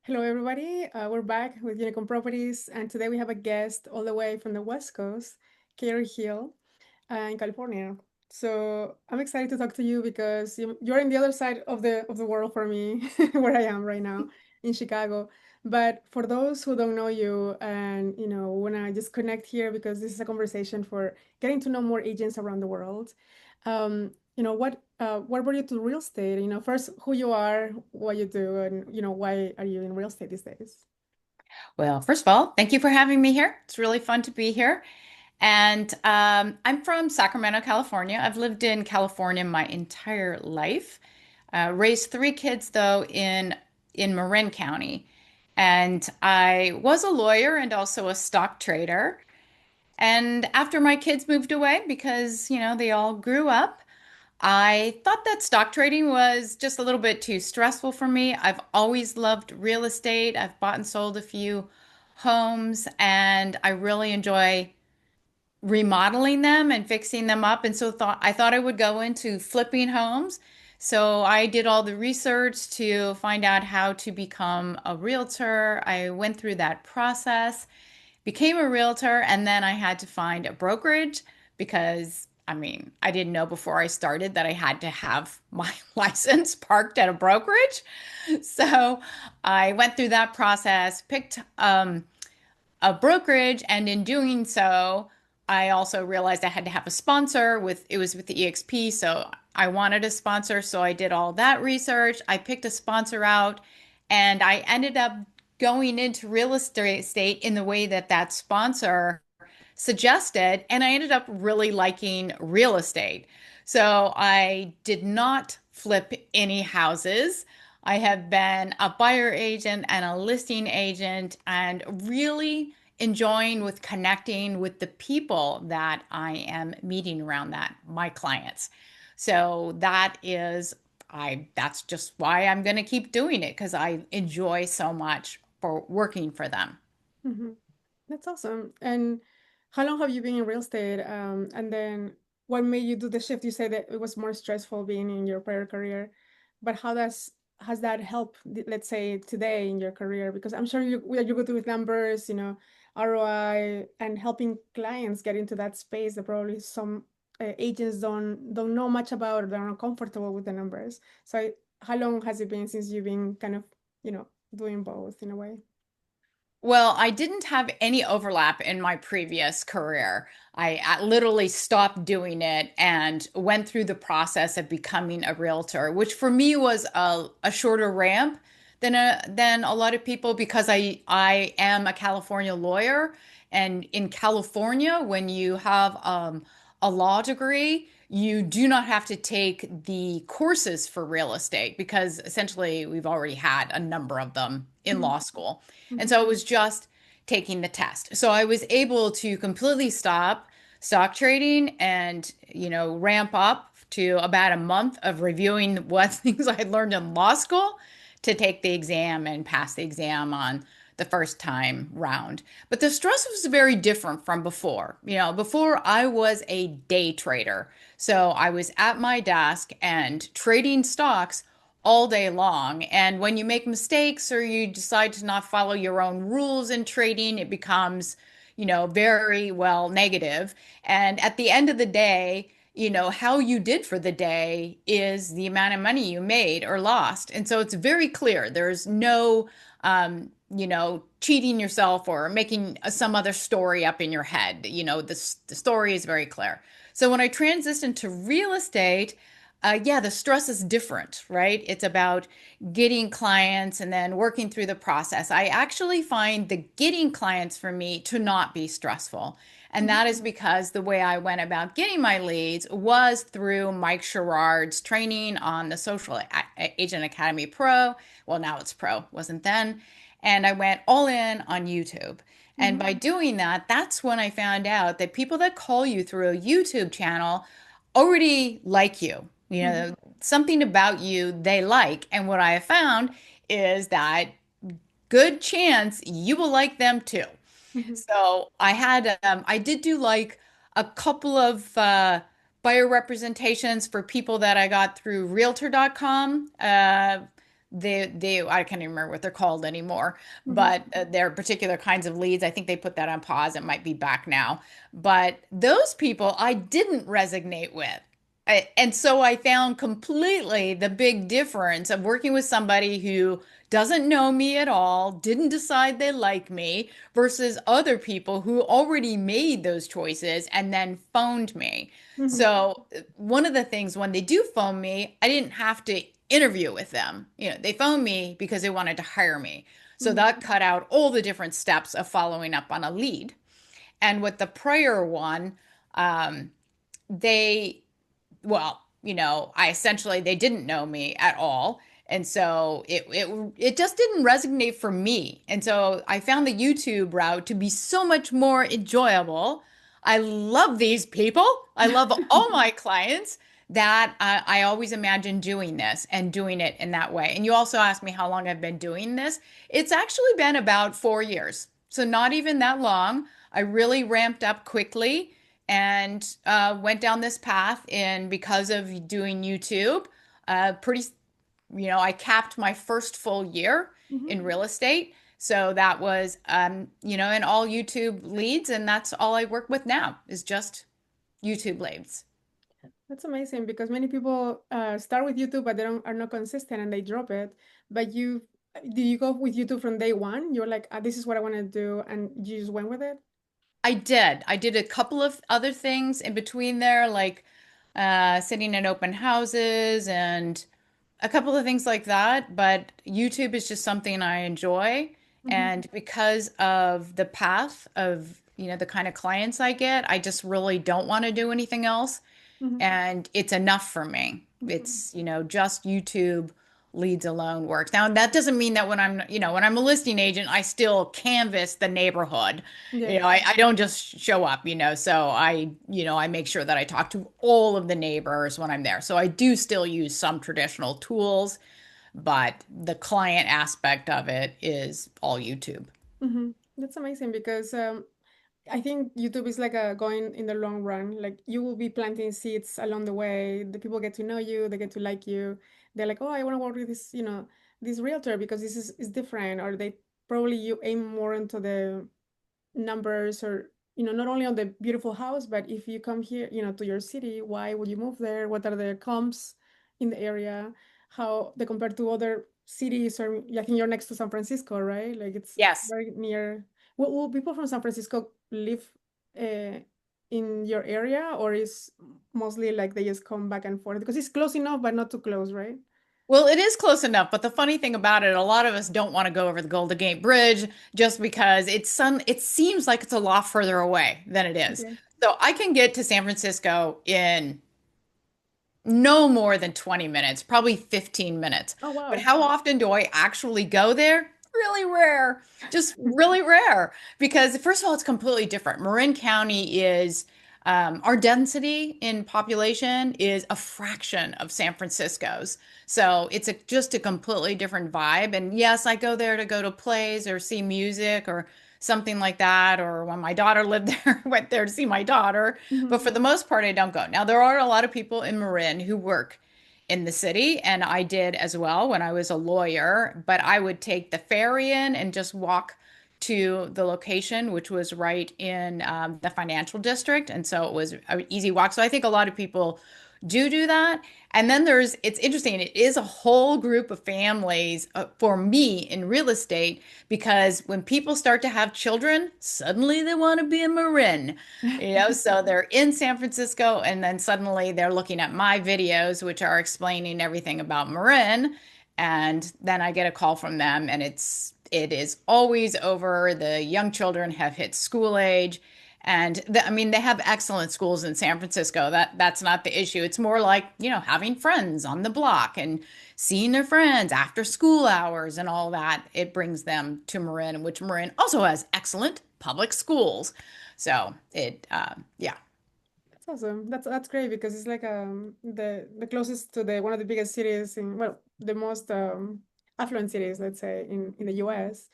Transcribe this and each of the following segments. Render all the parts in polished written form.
Hello, everybody. We're back with Unicorn Properties, and today we have a guest all the way from the West Coast, Karrie Hill, in California. So I'm excited to talk to you because you're in the other side of the world for me, where I am right now in Chicago. But for those who don't know you and wanna just connect here because this is a conversation for getting to know more agents around the world. What brought you to real estate? First who you are, what you do, and why are you in real estate these days? Well, first of all, thank you for having me here. It's really fun to be here. And I'm from Sacramento, California. I've lived in California my entire life. Raised three kids though in Marin County. And I was a lawyer and also a stock trader. And after my kids moved away, because they all grew up, I thought that stock trading was just a little bit too stressful for me. I've always loved real estate. I've bought and sold a few homes, and I really enjoy remodeling them and fixing them up. And so I thought I would go into flipping homes. So I did all the research to find out how to become a realtor. I went through that process, became a realtor, and then I had to find a brokerage because I didn't know before I started that I had to have my license parked at a brokerage. So I went through that process, picked a brokerage, and in doing so, I also realized I had to have a sponsor with it was with the EXP, so I wanted a sponsor, so I did all that research. I picked a sponsor out, and I ended up going into real estate in the way that that sponsor suggested, and I ended up really liking real estate. So I did not flip any houses. I have been a buyer agent and a listing agent and really enjoying with connecting with the people that I am meeting around that, my clients. So that's just why I'm going to keep doing it because I enjoy so much for working for them. Hmm. That's awesome. And how long have you been in real estate? And then what made you do the shift? You said that it was more stressful being in your prior career, but how does has that helped, let's say, today in your career? Because I'm sure you go through with numbers, ROI, and helping clients get into that space that probably some agents don't know much about or they're not comfortable with the numbers. So how long has it been since you've been kind of, doing both in a way? Well, I didn't have any overlap in my previous career. I literally stopped doing it and went through the process of becoming a realtor, which for me was a shorter ramp than a lot of people because I am a California lawyer. And in California, when you have a law degree, you do not have to take the courses for real estate because essentially we've already had a number of them in Mhm. law school. And Mhm. so it was just taking the test. So I was able to completely stop stock trading and, ramp up to about a month of reviewing what things I had learned in law school to take the exam and pass the exam on the first time round. But the stress was very different from before. Before I was a day trader. So I was at my desk and trading stocks all day long. And when you make mistakes or you decide to not follow your own rules in trading, it becomes, very well negative. And at the end of the day, how you did for the day is the amount of money you made or lost. And so it's very clear. There's no, cheating yourself or making some other story up in your head. The story is very clear. So when I transitioned to real estate, yeah, the stress is different, right? It's about getting clients and then working through the process. I actually find the getting clients for me to not be stressful. And Mhm. that is because the way I went about getting my leads was through Mike Sherrard's training on the Agent Academy Pro. Well, now it's Pro, wasn't then. And I went all in on YouTube. And Mhm. by doing that, that's when I found out that people that call you through a YouTube channel already like you. Mhm. Something about you they like. And what I have found is that good chance you will like them too. Mhm. So I did do like a couple of buyer representations for people that I got through realtor.com. they I can't even remember what they're called anymore, Hmm. but they're particular kinds of leads. I think they put that on pause. It might be back now. But those people I didn't resonate with. And so I found completely the big difference of working with somebody who doesn't know me at all, didn't decide they like me, versus other people who already made those choices and then phoned me. Hmm. So one of the things when they do phone me, I didn't have to interview with them. You know, they phoned me because they wanted to hire me. So Hmm. that cut out all the different steps of following up on a lead. And with the prayer one, um, they well, I essentially they didn't know me at all. And so it just didn't resonate for me. And so I found the YouTube route to be so much more enjoyable. I love these people. I love all my clients that I always imagine doing this and doing it in that way. And you also asked me how long I've been doing this. It's actually been about 4 years. So not even that long. I really ramped up quickly and went down this path. And because of doing YouTube, pretty, I capped my first full year Hmm. in real estate. So that was, in all YouTube leads. And that's all I work with now is just YouTube leads. That's amazing because many people start with YouTube, but they don't are not consistent and they drop it. But did you go with YouTube from day one? You're like, this is what I want to do, and you just went with it? I did. I did a couple of other things in between there, like sitting in open houses and a couple of things like that. But YouTube is just something I enjoy. Hmm. And because of the path of, the kind of clients I get, I just really don't want to do anything else. Hmm. And it's enough for me. Hmm. It's, just YouTube leads alone works. Now, that doesn't mean that when I'm a listing agent, I still canvass the neighborhood. Yes. I don't just show up, so I make sure that I talk to all of the neighbors when I'm there. So I do still use some traditional tools, but the client aspect of it is all YouTube. Hmm. That's amazing because I think YouTube is like a going in the long run. Like you will be planting seeds along the way. The people get to know you, they get to like you. They're like, oh, I want to work with this, this realtor because this is different. Or they probably you aim more into the numbers or not only on the beautiful house, but if you come here to your city, why would you move there, what are the comps in the area, how they compare to other cities, or I think you're next to San Francisco, right? Like it's Yes. very near. Will people from San Francisco live uh, in your area, or is mostly like they just come back and forth because it's close enough but not too close, right? Well, it is close enough, but the funny thing about it, a lot of us don't want to go over the Golden Gate Bridge just because it seems like it's a lot further away than it is. Okay. So I can get to San Francisco in no more than 20 minutes, probably 15 minutes. Oh, But wow. how often do I actually go there? Really rare. Just really rare. Because, first of all, it's completely different. Marin County is, our density in population is a fraction of San Francisco's. So it's just a completely different vibe. And yes, I go there to go to plays or see music or something like that. Or when my daughter lived there, I went there to see my daughter. Hmm. But for the most part, I don't go. Now, there are a lot of people in Marin who work in the city, and I did as well when I was a lawyer, but I would take the ferry in and just walk to the location, which was right in the financial district. And so it was an easy walk. So I think a lot of people do that. And then it's interesting, it is a whole group of families for me in real estate because when people start to have children, suddenly they want to be a Marin. So they're in San Francisco and then suddenly they're looking at my videos, which are explaining everything about Marin. And then I get a call from them and it is always over. The young children have hit school age. And I mean, they have excellent schools in San Francisco. That's not the issue. It's more like, having friends on the block and seeing their friends after school hours and all that. It brings them to Marin, which Marin also has excellent public schools. So yeah. That's awesome. That's great because it's like the closest to the one of the biggest cities in, well, the most affluent cities, let's say, in the US.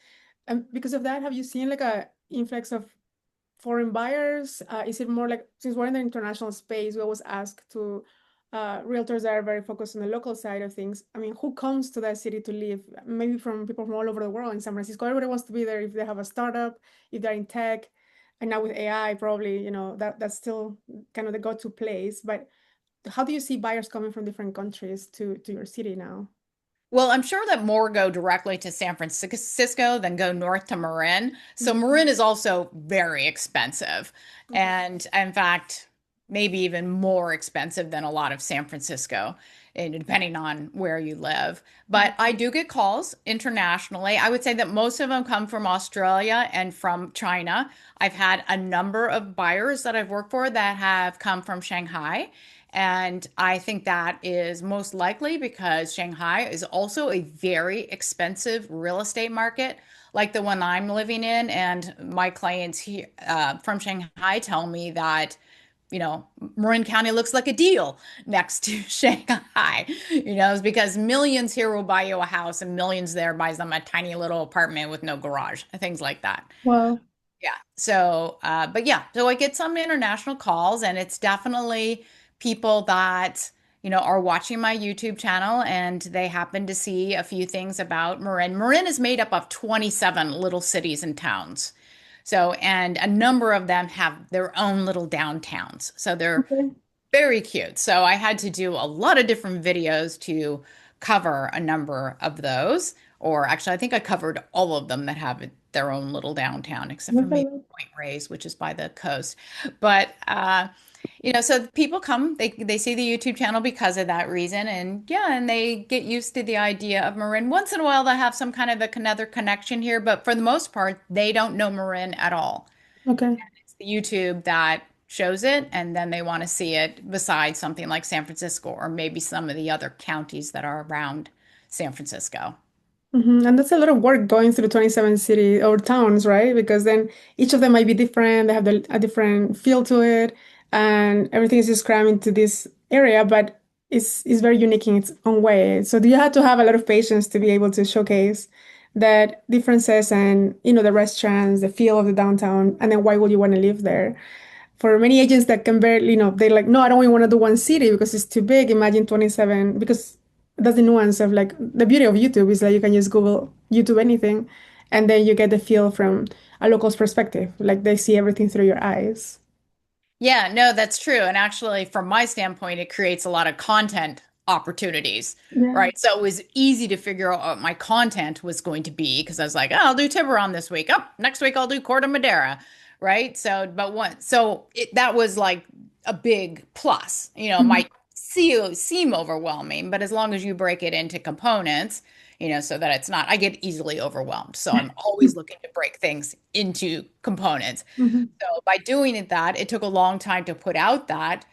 And because of that, have you seen like a influx of foreign buyers? Is it more like, since we're in the international space, we always ask to realtors that are very focused on the local side of things. I mean, who comes to that city to live? Maybe from people from all over the world in San Francisco. Everybody wants to be there if they have a startup, if they're in tech, and now with AI, probably, that's still kind of the go-to place. But how do you see buyers coming from different countries to your city now? Well, I'm sure that more go directly to San Francisco than go north to Marin. So Mhm. Marin is also very expensive. Okay. And in fact, maybe even more expensive than a lot of San Francisco, and depending on where you live. But Mhm. I do get calls internationally. I would say that most of them come from Australia and from China. I've had a number of buyers that I've worked for that have come from Shanghai. And I think that is most likely because Shanghai is also a very expensive real estate market, like the one I'm living in. And my clients here from Shanghai tell me that, Marin County looks like a deal next to Shanghai. It's because millions here will buy you a house and millions there buys them a tiny little apartment with no garage, things like that. Well, Yeah. So, but yeah, so I get some international calls, and it's definitely people that, are watching my YouTube channel and they happen to see a few things about Marin. Marin is made up of 27 little cities and towns. So, and a number of them have their own little downtowns. So they're okay. very cute. So I had to do a lot of different videos to cover a number of those. Or actually, I think I covered all of them that have their own little downtown, except for That's a maybe lot. Point Reyes, which is by the coast. But so people come, they see the YouTube channel because of that reason, and yeah, and they get used to the idea of Marin. Once in a while, they have some kind of another connection here, but for the most part, they don't know Marin at all. Okay. It's the YouTube that shows it, and then they want to see it besides something like San Francisco or maybe some of the other counties that are around San Francisco. And that's a lot of work going through 27 city or towns, right? Because then each of them might be different. They have a different feel to it, and everything is just crammed into this area, but it's very unique in its own way. So you have to have a lot of patience to be able to showcase that differences and the restaurants, the feel of the downtown, and then why would you want to live there? For many agents that can barely, they're like, no, I don't even want to do one city because it's too big. Imagine 27, because that's the nuance of like the beauty of YouTube is that you can just Google YouTube anything and then you get the feel from a local's perspective. Like they see everything through your eyes. Yeah, no, that's true. And actually, from my standpoint, it creates a lot of content opportunities, Yeah. right? So it was easy to figure out what my content was going to be because I was like, oh, I'll do Tiburon this week. Oh, next week I'll do Corte Madera, right? So, but one, so that was like a big plus. Mhm. Might seem overwhelming, but as long as you break it into components, so that it's not, I get easily overwhelmed. So I'm always looking to break things into components. Mhm. So by doing that, it took a long time to put out that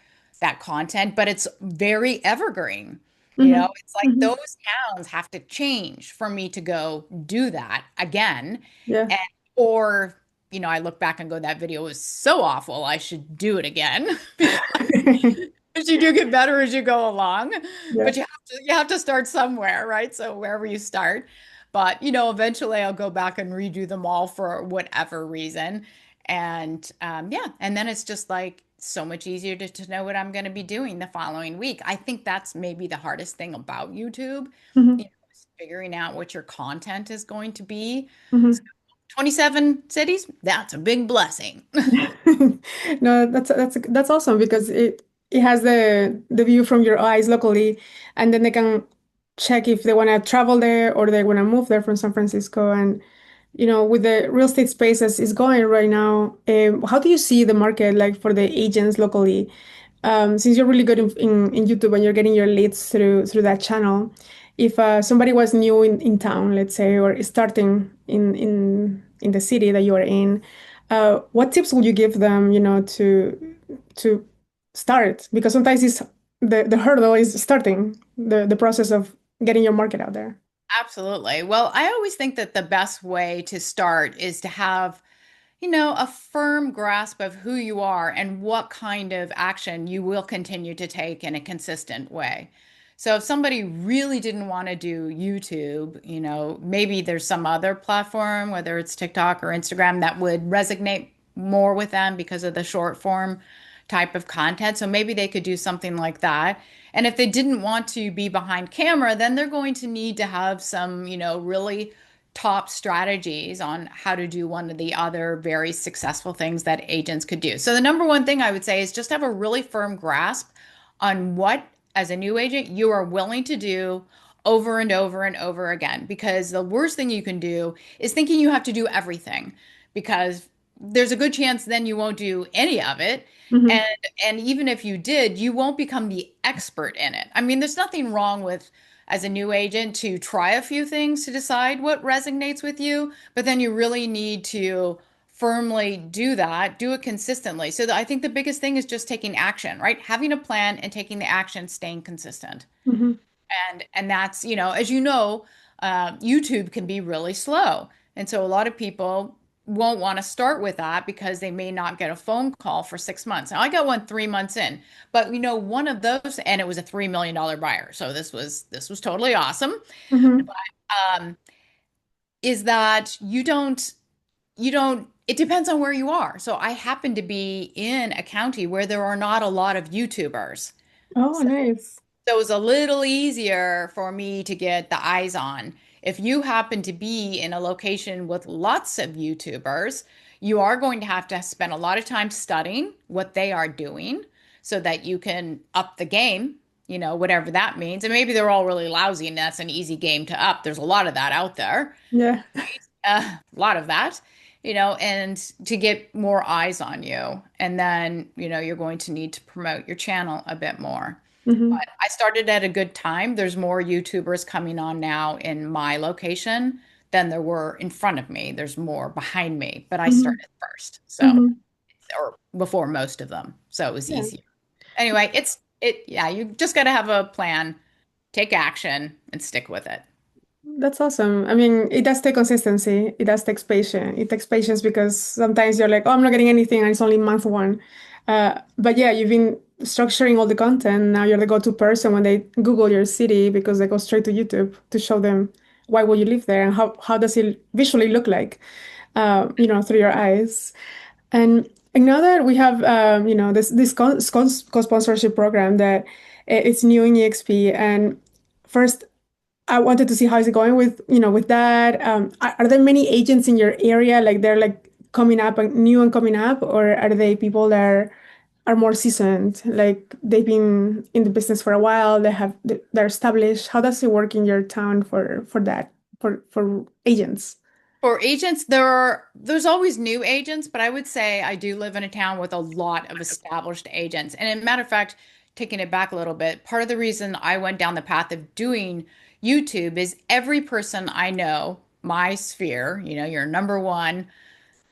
content, but it's very evergreen. Mhm. It's like Mhm. those towns have to change for me to go do that again. Yeah. And or, I look back and go, that video was so awful, I should do it again because you do get better as you go along. Yeah. But you have to start somewhere, right? So wherever you start. But eventually I'll go back and redo them all for whatever reason. And yeah, and then it's just like so much easier to know what I'm going to be doing the following week. I think that's maybe the hardest thing about YouTube, Mhm. is figuring out what your content is going to be. So Mhm. 27 cities, that's a big blessing. No, that's awesome because it has the view from your eyes locally, and then they can check if they want to travel there or they want to move there from San Francisco. And with the real estate space as is going right now, how do you see the market like for the agents locally? Since you're really good in YouTube and you're getting your leads through that channel, if somebody was new in town, let's say, or starting in the city that you are in, what tips would you give them, to start? Because sometimes it's the hurdle is starting the process of getting your market out there. Absolutely. Well, I always think that the best way to start is to have, a firm grasp of who you are and what kind of action you will continue to take in a consistent way. So if somebody really didn't want to do YouTube, maybe there's some other platform, whether it's TikTok or Instagram, that would resonate more with them because of the short form type of content. So maybe they could do something like that. And if they didn't want to be behind camera, then they're going to need to have some, really top strategies on how to do one of the other very successful things that agents could do. So the number one thing I would say is just have a really firm grasp on what, as a new agent, you are willing to do over and over and over again. Because the worst thing you can do is thinking you have to do everything, because there's a good chance then you won't do any of it. Mm-hmm. And and even if you did, you won't become the expert in it. I mean, there's nothing wrong with, as a new agent, to try a few things to decide what resonates with you, but then you really need to firmly do that, do it consistently. So I think the biggest thing is just taking action, right? Having a plan and taking the action, staying consistent. Mm-hmm. And that's, as you know, YouTube can be really slow. And so a lot of people won't want to start with that because they may not get a phone call for 6 months. Now I got one 3 months in, but one of those, and it was a $3 million buyer. So this was totally awesome. Mm-hmm. Um, is that you don't, it depends on where you are. So I happen to be in a county where there are not a lot of YouTubers. Oh, nice. So it was a little easier for me to get the eyes on. If you happen to be in a location with lots of YouTubers, you are going to have to spend a lot of time studying what they are doing so that you can up the game, whatever that means. And maybe they're all really lousy and that's an easy game to up. There's a lot of that out there, Yeah. a lot of that, and to get more eyes on you. And then, you're going to need to promote your channel a bit more. Mm-hmm. But I started at a good time. There's more YouTubers coming on now in my location than there were in front of me. There's more behind me, but I Mm-hmm. started first. So, Mm-hmm. or before most of them. So it was Yeah. easier. Anyway, yeah, you just got to have a plan, take action, and stick with it. That's awesome. I mean, it does take consistency. It does take patience. It takes patience because sometimes you're like, oh, I'm not getting anything, and it's only month one. But yeah, you've been structuring all the content. Now you're the go-to person when they Google your city because they go straight to YouTube to show them why will you live there and how does it visually look like, through your eyes. And now that we have, this co-sponsorship program that it's new in EXP, and first I wanted to see how is it going with, with that. Are there many agents in your area? Like they're like coming up and new and coming up, or are they people that are more seasoned? Like they've been in the business for a while, they're established. How does it work in your town for that, for agents? For agents, there's always new agents, but I would say I do live in a town with a lot of established agents. And as a matter of fact, taking it back a little bit, part of the reason I went down the path of doing YouTube is every person I know, my sphere, your number one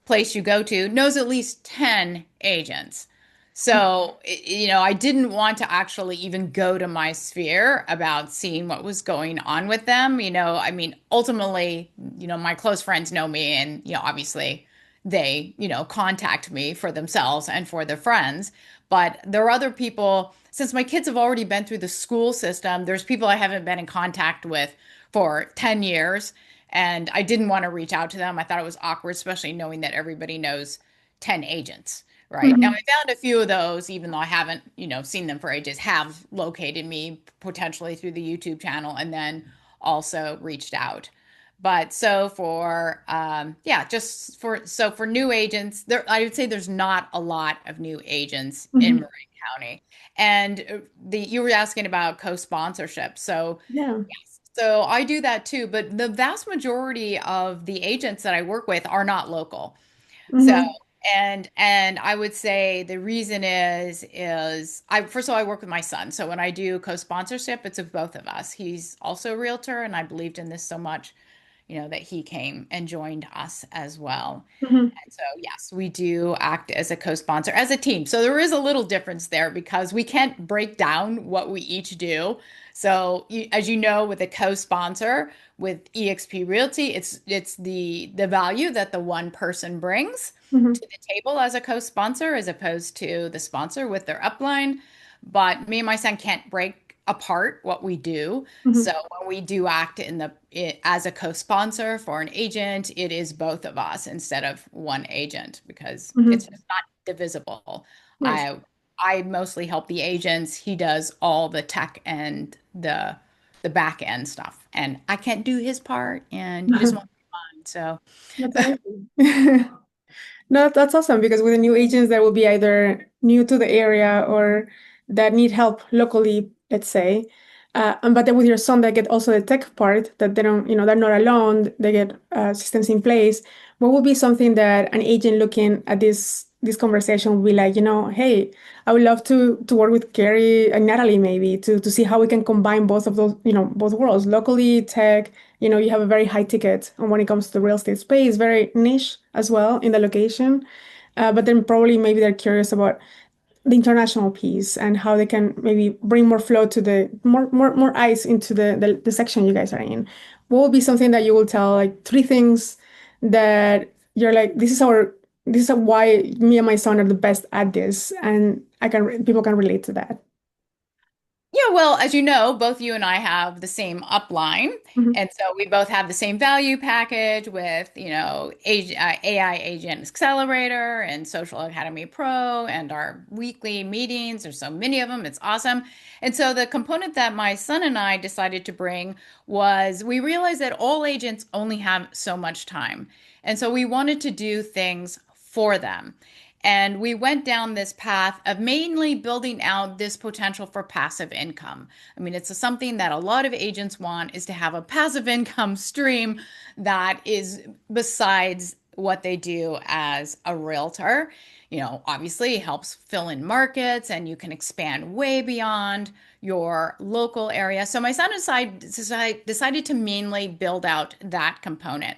place you go to knows at least 10 agents. So, I didn't want to actually even go to my sphere about seeing what was going on with them. I mean, ultimately, my close friends know me and, obviously they, contact me for themselves and for their friends. But there are other people, since my kids have already been through the school system, there's people I haven't been in contact with for 10 years. And I didn't want to reach out to them. I thought it was awkward, especially knowing that everybody knows 10 agents, right? Now, Mhm. I found a few of those, even though I haven't, seen them for ages, have located me potentially through the YouTube channel and then also reached out. But so for yeah, for new agents, I would say there's not a lot of new agents in Mhm. Marin County. And you were asking about co-sponsorship. So Yeah. so I do that too, but the vast majority of the agents that I work with are not local. So Mhm. and I would say the reason is I first of all I work with my son. So when I do co-sponsorship, it's of both of us. He's also a realtor and I believed in this so much, that he came and joined us as well. Mhm. And so, yes, we do act as a co-sponsor, as a team. So there is a little difference there because we can't break down what we each do. So, as you know, with a co-sponsor with eXp Realty, it's the value that the one person brings Mhm. to the table as a co-sponsor, as opposed to the sponsor with their upline. But me and my son can't break apart what we do. Mhm. So when we do act as a co-sponsor for an agent, it is both of us instead of one agent because it's Mhm. just not divisible. Nice. I I mostly help the agents. He does all the tech and the back end stuff. And I can't do his part and he doesn't want to be mine. So That's amazing. No, that's awesome because with the new agents that will be either new to the area or that need help locally, let's say, and but then with your son, they get also the tech part that they don't, they're not alone. They get systems in place. What would be something that an agent looking at this conversation would be like, hey, I would love to work with Carrie and Natalie maybe to see how we can combine both of those, both worlds, locally, tech. You have a very high ticket and when it comes to the real estate space, very niche as well in the location. But then probably maybe they're curious about the international piece and how they can maybe bring more flow to the more eyes into the section you guys are in. What would be something that you will tell, like three things that you're like, this is why me and my son are the best at this, and people can relate to that. yeah, well, as you know, both you and I have the same upline. Mhm. And so we both have the same value package with, AI Agent Accelerator and Social Academy Pro and our weekly meetings. There's so many of them. It's awesome. And so the component that my son and I decided to bring was we realized that all agents only have so much time. And so we wanted to do things for them. And we went down this path of mainly building out this potential for passive income. I mean, it's something that a lot of agents want is to have a passive income stream that is besides what they do as a realtor. Obviously it helps fill in markets and you can expand way beyond your local area. So my son decided to mainly build out that component.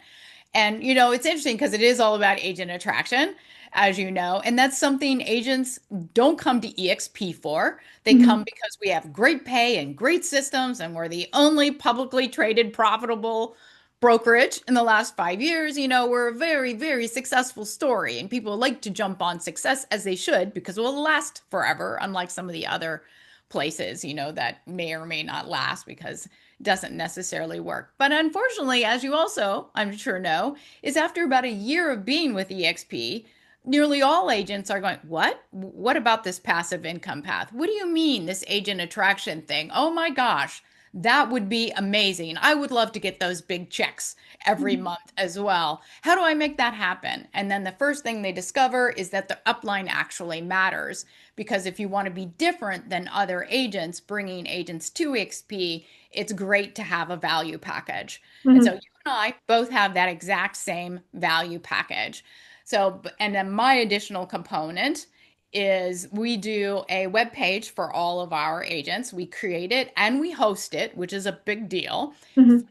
And it's interesting because it is all about agent attraction, as you know, and that's something agents don't come to EXP for. They come Mhm. because we have great pay and great systems, and we're the only publicly traded profitable brokerage in the last 5 years. We're a very, very successful story, and people like to jump on success as they should because it will last forever, unlike some of the other places, that may or may not last because it doesn't necessarily work. But unfortunately, as you also, I'm sure know, is after about a year of being with EXP, nearly all agents are going, what? What about this passive income path? What do you mean, this agent attraction thing? Oh my gosh, that would be amazing. I would love to get those big checks every month as well. How do I make that happen? And then the first thing they discover is that the upline actually matters because if you want to be different than other agents, bringing agents to EXP, it's great to have a value package. And so Mhm. you and I both have that exact same value package. So, and then my additional component is we do a web page for all of our agents. We create it and we host it, which is a big deal, Mhm.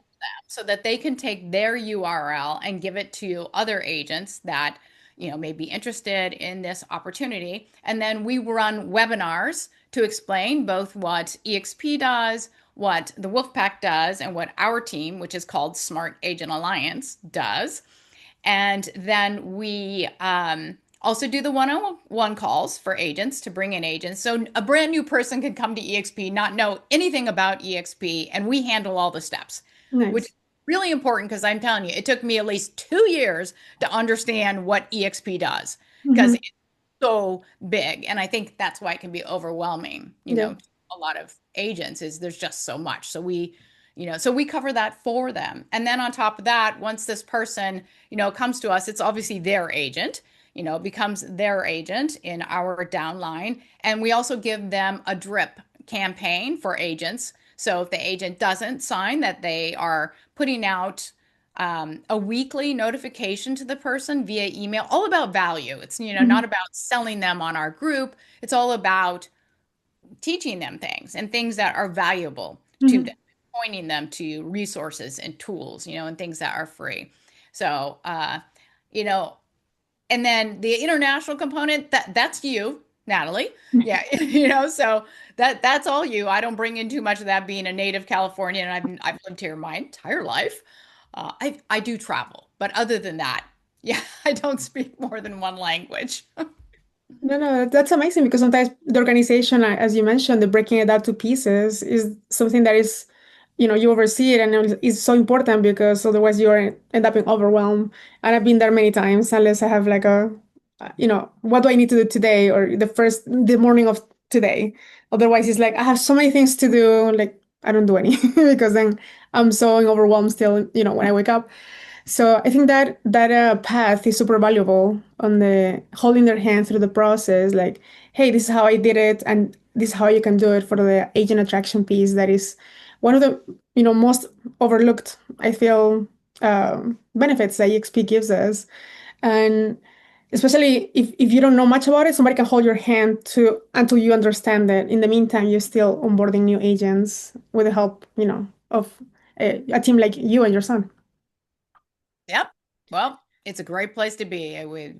so that they can take their URL and give it to other agents that may be interested in this opportunity. And then we run webinars to explain both what EXP does, what the Wolfpack does, and what our team, which is called Smart Agent Alliance, does. And then we also do the one-on-one calls for agents to bring in agents. So a brand new person can come to EXP, not know anything about EXP, and we handle all the steps, which is Nice. really important because I'm telling you, it took me at least 2 years to understand what EXP does because Mhm. it's so big. And I think that's why it can be overwhelming, Yeah. a lot of agents is there's just so much. So we cover that for them. And then on top of that, once this person comes to us, it's obviously their agent, becomes their agent in our downline. And we also give them a drip campaign for agents. So if the agent doesn't sign, that they are putting out a weekly notification to the person via email, all about value. It's, Mhm. not about selling them on our group. It's all about teaching them things and things that are valuable to Mhm. them, pointing them to resources and tools, and things that are free. So, you know, and then the international component that's you, Natalie. Yeah, so that's all you. I don't bring in too much of that being a native Californian. I've lived here my entire life. I do travel, but other than that, yeah, I don't speak more than one language. No, no, that's amazing because sometimes the organization, as you mentioned, the breaking it down to pieces is something that is, you oversee it and it's so important because otherwise you are end up in overwhelm. And I've been there many times unless I have like a what do I need to do today or the morning of today. Otherwise, it's like I have so many things to do, like I don't do any because then I'm so overwhelmed still, when I wake up. So I think that path is super valuable on the holding their hand through the process. Like, hey, this is how I did it, and this is how you can do it for the agent attraction piece. That is one of the most overlooked, I feel, benefits that EXP gives us, and especially if you don't know much about it, somebody can hold your hand to until you understand it. In the meantime, you're still onboarding new agents with the help, of a team like you and your son. Yep. Well, it's a great place to be.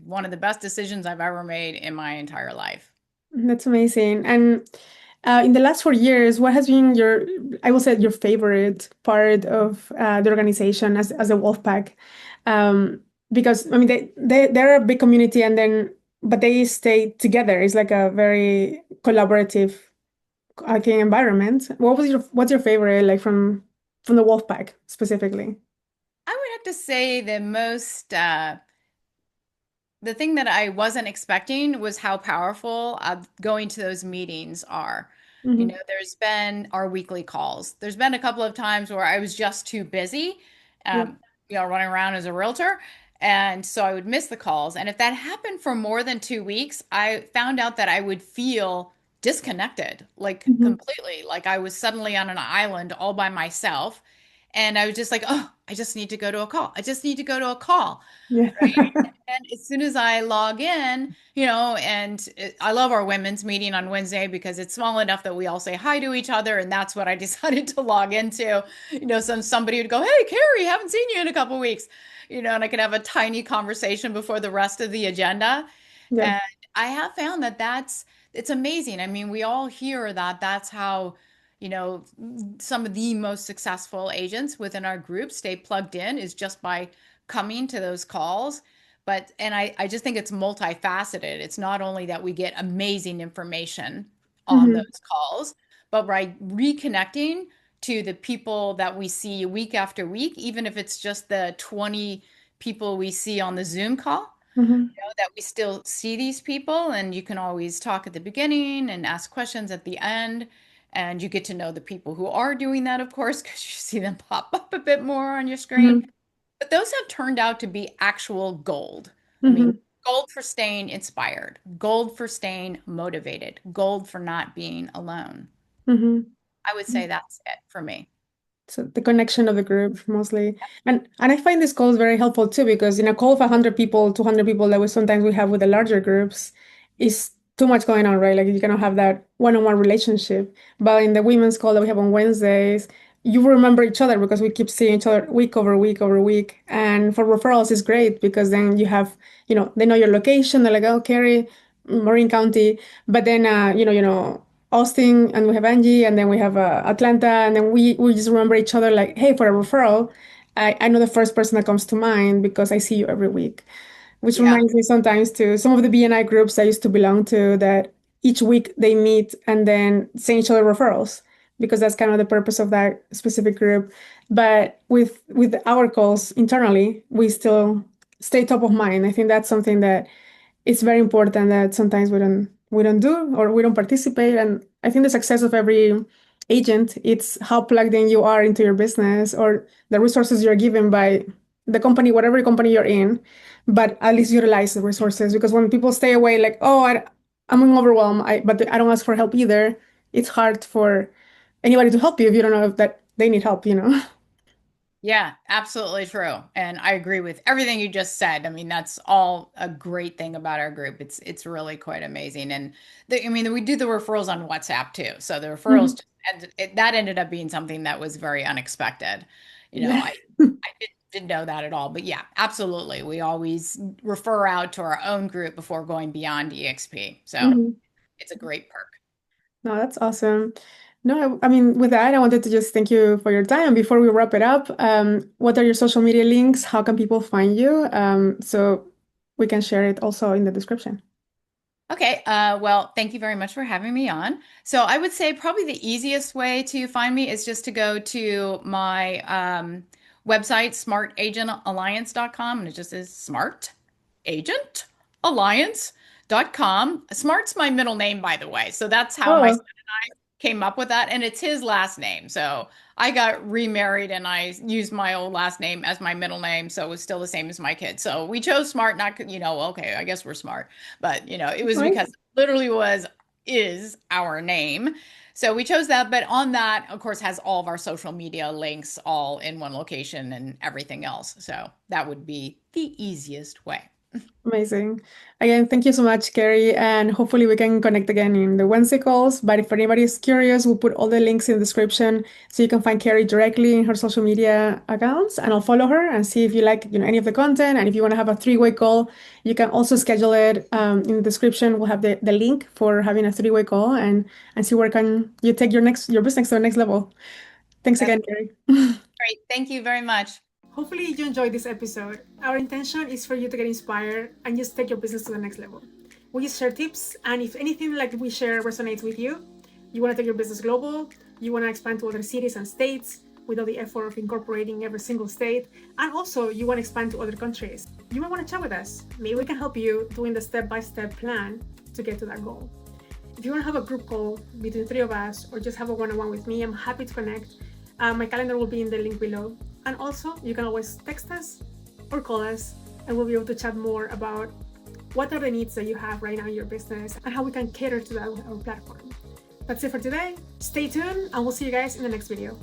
One of the best decisions I've ever made in my entire life. That's amazing. And in the last 4 years, what has been I will say, your favorite part of the organization as a Wolfpack? Um, because I mean, they're a big community, but they stay together. It's like a very collaborative, I think, environment. What's your favorite, like from the Wolfpack specifically? I would have to say the thing that I wasn't expecting was how powerful going to those meetings are. Hmm. There's been our weekly calls. There's been a couple of times where I was just too busy, Yeah. um, running around as a realtor. And so I would miss the calls. And if that happened for more than 2 weeks, I found out that I would feel disconnected, like Hmm. completely, like I was suddenly on an island all by myself. And I was just like, oh, I just need to go to a call. I just need to go to a call. Yeah. And as soon as I log in, I love our women's meeting on Wednesday because it's small enough that we all say hi to each other. And that's what I decided to log into. Somebody would go, hey, Karrie, haven't seen you in a couple weeks, and I could have a tiny conversation before the rest of the agenda. Yeah. And I have found that it's amazing. I mean, we all hear that that's how, you know, some of the most successful agents within our group stay plugged in is just by coming to those calls. And I just think it's multifaceted. It's not only that we get amazing information on Hmm. those calls, but by reconnecting to the people that we see week after week, even if it's just the 20 people we see on the Zoom call, Hmm. that we still see these people, and you can always talk at the beginning and ask questions at the end, and you get to know the people who are doing that, of course, because you see them pop up a bit more on your screen. Hmm. But those have turned out to be actual gold. I mean, Hmm. gold for staying inspired, gold for staying motivated, gold for not being alone. Hmm. I would say that's it for me. So the connection of the group mostly, and I find this calls very helpful too, because in a call of 100 people, 200 people that we have with the larger groups, is too much going on, right? Like you cannot have that one-on-one relationship. But in the women's call that we have on Wednesdays, you remember each other because we keep seeing each other week over week over week. And for referrals, it's great because then you have, they know your location. They're like, oh, Karrie, Marin County, but then Austin, and we have Angie, and then we have Atlanta, and then we just remember each other, like, hey, for a referral, I know the first person that comes to mind because I see you every week, which Yeah. reminds me sometimes to some of the BNI groups I used to belong to, that each week they meet and then send each other referrals, because that's kind of the purpose of that specific group. But with our calls internally, we still stay top of mind. I think that's something that it's very important that sometimes we don't do, or we don't participate. And I think the success of every agent, it's how plugged in you are into your business, or the resources you're given by the company, whatever company you're in, but at least utilize the resources. Because when people stay away, like, oh, I'm overwhelmed, but I don't ask for help either, it's hard for anybody to help you if you don't know if that they need help. Yeah, absolutely true. And I agree with everything you just said. I mean, that's all a great thing about our group. It's really quite amazing. And we do the referrals on WhatsApp too. So the referrals Mhm. just, that ended up being something that was very unexpected. Yeah. I didn't know that at all. But yeah, absolutely. We always refer out to our own group before going beyond EXP. So Mhm. it's a great perk. No, that's awesome. No, I mean, with that, I wanted to just thank you for your time. Before we wrap it up, what are your social media links? How can people find you? So we can share it also in the description. Okay, well, thank you very much for having me on. So I would say probably the easiest way to find me is just to go to my website, smartagentalliance.com, and it just is smart agent Alliance.com. Smart's my middle name, by the way. So that's how my Oh, son came up with that. And it's his last name. So I got remarried and I used my old last name as my middle name. So it was still the same as my kid. So we chose Smart, not, okay, I guess we're smart. But, it was because nice. it literally is our name. So we chose that. But on that, of course, has all of our social media links all in one location and everything else. So that would be the easiest way. Amazing. Again, thank you so much, Karrie, and hopefully we can connect again in the Wednesday calls. But if anybody is curious, we'll put all the links in the description so you can find Karrie directly in her social media accounts, and I'll follow her and see if you like, any of the content. And if you want to have a three-way call, you can also schedule it in the description. We'll have the link for having a three-way call and see where can you take your business to the next level. Thanks That's again, Karrie. great. Thank you very much. Hopefully you enjoyed this episode. Our intention is for you to get inspired and just take your business to the next level. We just share tips, and if anything like we share resonates with you, you want to take your business global, you want to expand to other cities and states without the effort of incorporating every single state, and also you want to expand to other countries, you might want to chat with us. Maybe we can help you doing the step-by-step plan to get to that goal. If you want to have a group call between three of us or just have a one-on-one with me, I'm happy to connect. My calendar will be in the link below. And also, you can always text us or call us, and we'll be able to chat more about what are the needs that you have right now in your business and how we can cater to that with our platform. That's it for today. Stay tuned, and we'll see you guys in the next video.